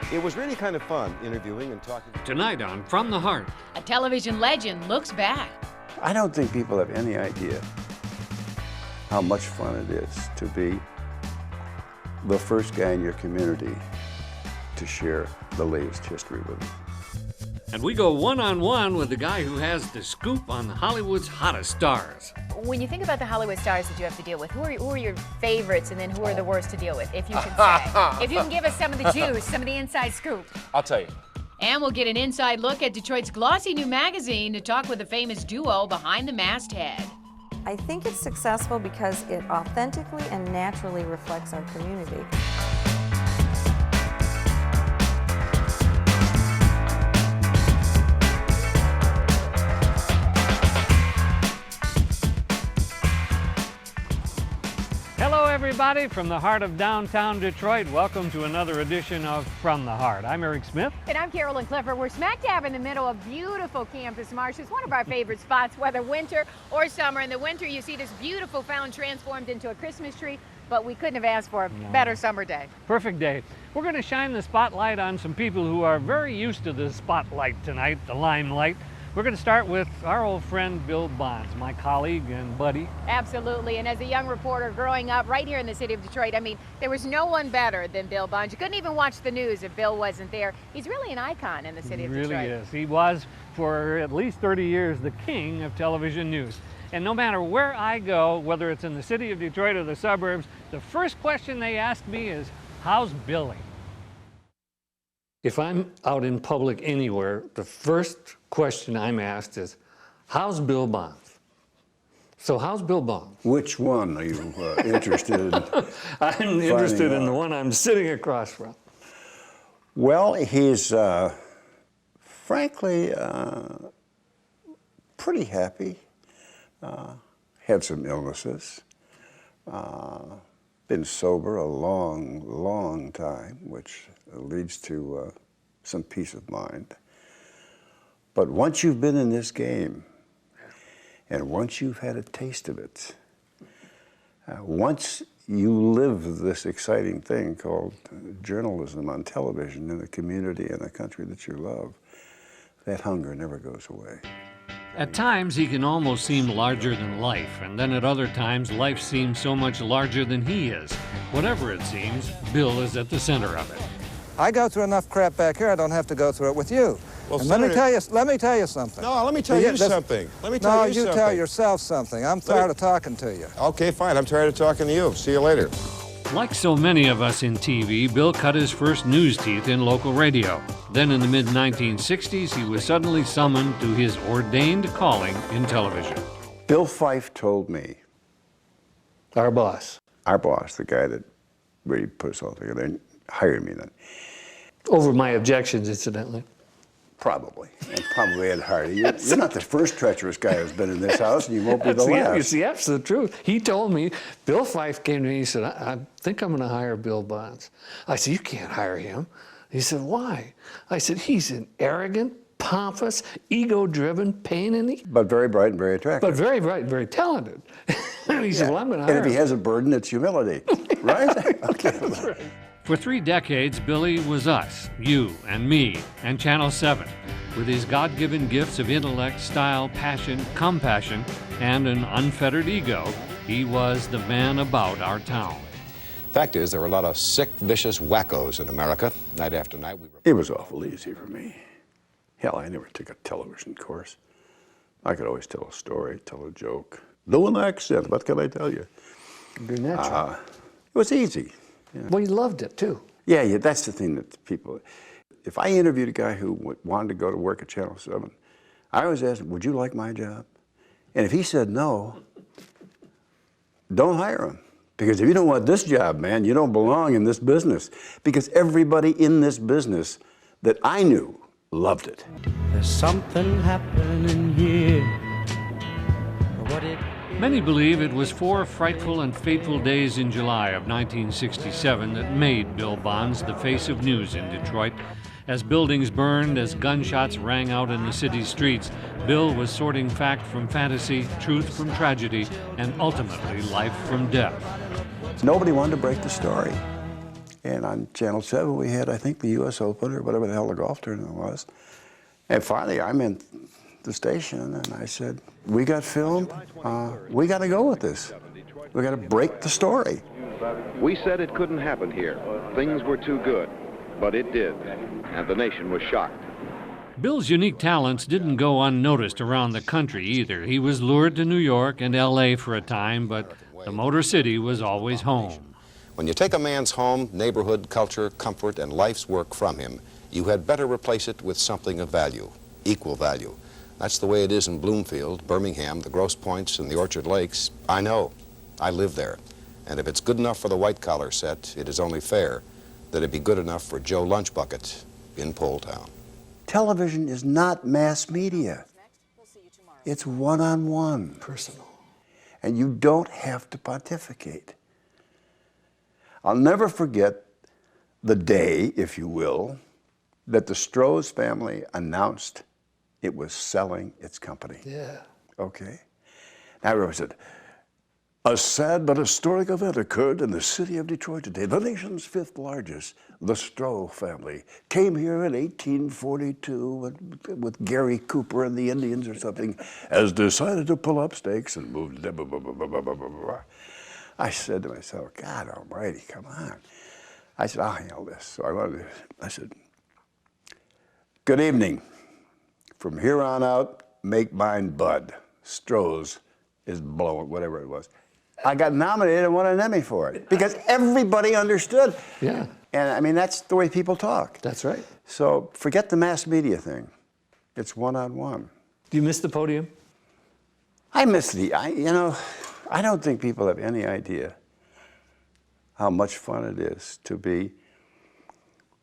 It was really kind of fun interviewing and talking. Tonight on From the Heart. A television legend looks back. I don't think people have any idea how much fun it is to be the first guy in your community to share the latest history with them. And we go one-on-one with the guy who has the scoop on Hollywood's hottest stars. When you think about the Hollywood stars that you have to deal with, who are your favorites, and then who are the worst to deal with, if you can say? If you can give us some of the juice, some of the inside scoop. I'll tell you. And we'll get an inside look at Detroit's glossy new magazine to talk with the famous duo behind the masthead. I think it's successful because it authentically and naturally reflects our community. Hello, everybody, from the heart of downtown Detroit. Welcome to another edition of From the Heart. I'm Erik Smith. And I'm Carolyn Clifford. We're smack dab in the middle of beautiful Campus Marsh. It's one of our favorite spots, whether winter or summer. In the winter, you see this beautiful fountain transformed into a Christmas tree, but we couldn't have asked for a better summer day. Perfect day. We're going to shine the spotlight on some people who are very used to the spotlight tonight, the limelight. We're going to start with our old friend Bill Bonds, my colleague and buddy. Absolutely, and as a young reporter growing up right here in the city of Detroit, I mean, there was no one better than Bill Bonds. You couldn't even watch the news if Bill wasn't there. He's really an icon in the city of Detroit. He really is. He was, for at least 30 years, the king of television news. And no matter where I go, whether it's in the city of Detroit or the suburbs, the first question they ask me is, how's Billy? If I'm out in public anywhere, the first question I'm asked is, how's Bill Bonds? So how's Bill Bonds? Which one are you interested in? I'm interested in the one I'm sitting across from. Well, he's frankly pretty happy. Had some illnesses. Been sober a long, long time, which leads to some peace of mind. But once you've been in this game, and once you've had a taste of it, once you live this exciting thing called journalism on television in the community and the country that you love, that hunger never goes away. At times, he can almost seem larger than life, and then at other times, life seems so much larger than he is. Whatever it seems, Bill is at the center of it. I go through enough crap back here, I don't have to go through it with you. Well, and Senator, let me tell you something. No, let me tell you something. Let me tell you something. No, you tell yourself something. I'm tired of talking to you. Okay, fine. I'm tired of talking to you. See you later. Like so many of us in TV, Bill cut his first news teeth in local radio. Then in the mid-1960s, he was suddenly summoned to his ordained calling in television. Bill Fife told me, Our boss, the guy that really put us all together and hired me then. over my objections, incidentally. Probably. And probably Ed Hardy. You're not the first treacherous guy who's been in this house, and you won't be the last. It's the absolute truth. He told me, Bill Fife came to me, he said, I think I'm going to hire Bill Bonds. I said, you can't hire him. He said, why? I said, he's an arrogant, pompous, ego-driven pain in the... But very bright and very attractive. But very bright and very talented. He said, well, I'm going to hire him. And if he has a burden, it's humility, right? Okay. That's right. For 3 decades, Billy was us, you and me, and Channel 7. With his God-given gifts of intellect, style, passion, compassion, and an unfettered ego, he was the man about our town. Fact is, there were a lot of sick, vicious wackos in America. Night after night, we were... It was awful easy for me. Hell, I never took a television course. I could always tell a story, tell a joke. No an accent, what can I tell you? You're natural. It was easy. Yeah. Well, you loved it, too. Yeah, that's the thing that people... If I interviewed a guy who wanted to go to work at Channel 7, I always asked him, would you like my job? And if he said no, don't hire him. Because if you don't want this job, man, you don't belong in this business. Because everybody in this business that I knew loved it. There's something happening here. What it Many believe it was 4 frightful and fateful days in July of 1967 that made Bill Bonds the face of news in Detroit. As buildings burned, as gunshots rang out in the city's streets, Bill was sorting fact from fantasy, truth from tragedy, and ultimately life from death. Nobody wanted to break the story. And on Channel 7, we had, I think, the U.S. Open or whatever the hell the golf tournament was. And finally, I'm in the station, and I said, we got filmed. We got to go with this. We got to break the story. We said it couldn't happen here. Things were too good. But it did, and the nation was shocked. Bill's unique talents didn't go unnoticed around the country either. He was lured to New York and L.A. for a time, but the Motor City was always home. When you take a man's home, neighborhood, culture, comfort, and life's work from him, you had better replace it with something of value, equal value. That's the way it is in Bloomfield, Birmingham, the Grosse Pointes, and the Orchard Lakes. I know. I live there. And if it's good enough for the white-collar set, it is only fair that it be good enough for Joe Lunchbucket in Poletown. Television is not mass media. It's one-on-one. Personal. And you don't have to pontificate. I'll never forget the day, if you will, that the Stroh's family announced it was selling its company. Yeah. Okay? Now everyone said, a sad but historic event occurred in the city of Detroit today. The nation's fifth largest, the Stroh family, came here in 1842 with Gary Cooper and the Indians or something, has decided to pull up stakes and move. Blah, blah, blah, blah, blah, blah, blah, blah. I said to myself, God almighty, come on. I said, I'll handle this. So I said, good evening. From here on out, make mine Bud. Stroh's is blowing, whatever it was. I got nominated and won an Emmy for it because everybody understood. Yeah. And I mean, that's the way people talk. That's right. So forget the mass media thing. It's one-on-one. Do you miss the podium? I miss I don't think people have any idea how much fun it is to be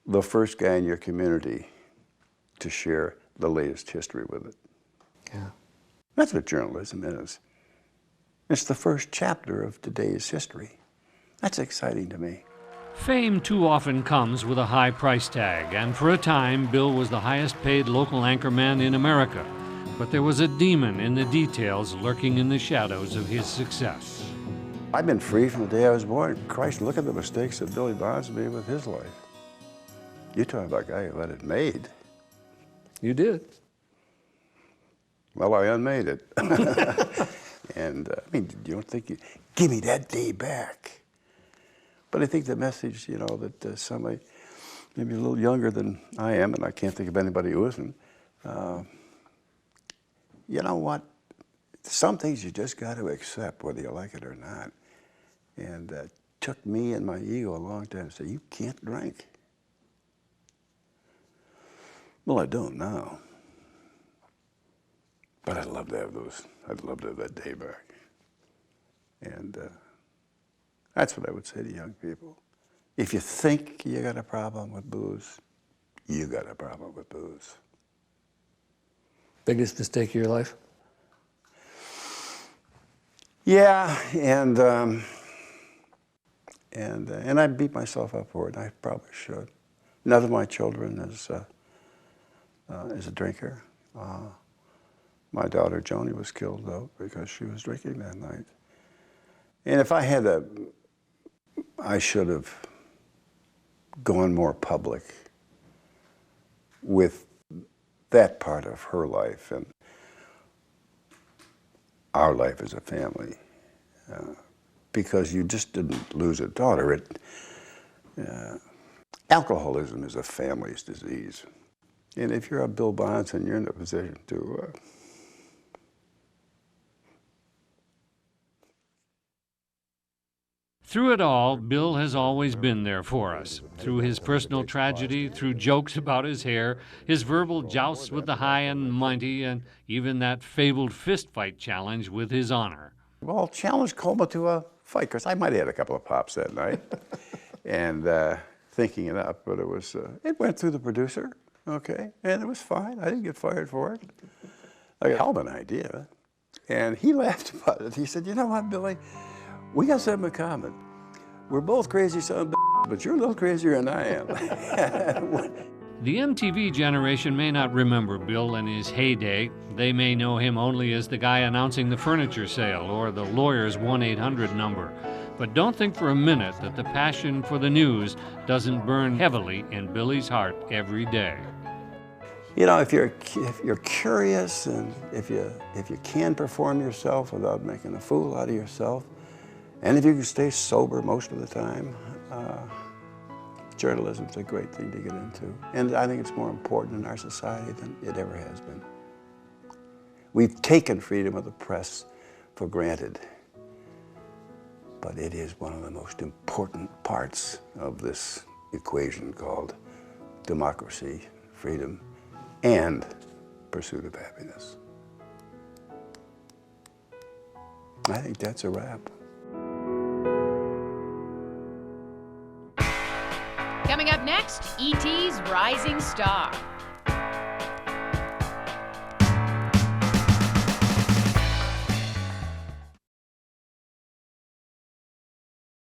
the first guy in your community to share the latest history with it. Yeah. That's what journalism is. It's the first chapter of today's history. That's exciting to me. Fame too often comes with a high price tag, and for a time, Bill was the highest paid local anchorman in America. But there was a demon in the details lurking in the shadows of his success. I've been free from the day I was born. Christ, look at the mistakes that Billy Bonds made with his life. You talk about a guy who had it made. You did. Well, I unmade it. And I mean, you don't think give me that day back. But I think the message, that somebody maybe a little younger than I am, and I can't think of anybody who isn't, you know what? Some things you just got to accept, whether you like it or not. And it took me and my ego a long time to say, you can't drink. Well, I don't now. But I'd love to have that day back. And that's what I would say to young people. If you think you got a problem with booze, you got a problem with booze. Biggest mistake of your life? Yeah, and I beat myself up for it. I probably should. None of my children is a drinker. My daughter Joni was killed though because she was drinking that night. And if I had I should have gone more public with that part of her life and our life as a family, because you just didn't lose a daughter. Alcoholism is a family's disease. And if you're a Bill Bonds and you're in a position to Through it all, Bill has always been there for us. Through his personal tragedy, through jokes about his hair, his verbal jousts with the high and mighty, and even that fabled fistfight challenge with his honor. Well, challenged Colma to a fight, because I might have had a couple of pops that night, and thinking it up, but it went through the producer, okay, and it was fine. I didn't get fired for it. I got held an idea, and he laughed about it. He said, you know what, Billy? We got something in common. We're both crazy sons of bitches, but you're a little crazier than I am. The MTV generation may not remember Bill in his heyday. They may know him only as the guy announcing the furniture sale or the lawyer's 1-800 number. But don't think for a minute that the passion for the news doesn't burn heavily in Billy's heart every day. You know, if you're curious and if you can perform yourself without making a fool out of yourself, and if you can stay sober most of the time, journalism's a great thing to get into. And I think it's more important in our society than it ever has been. We've taken freedom of the press for granted, but it is one of the most important parts of this equation called democracy, freedom, and pursuit of happiness. I think that's a wrap. Coming up next, E.T.'s Rising Star.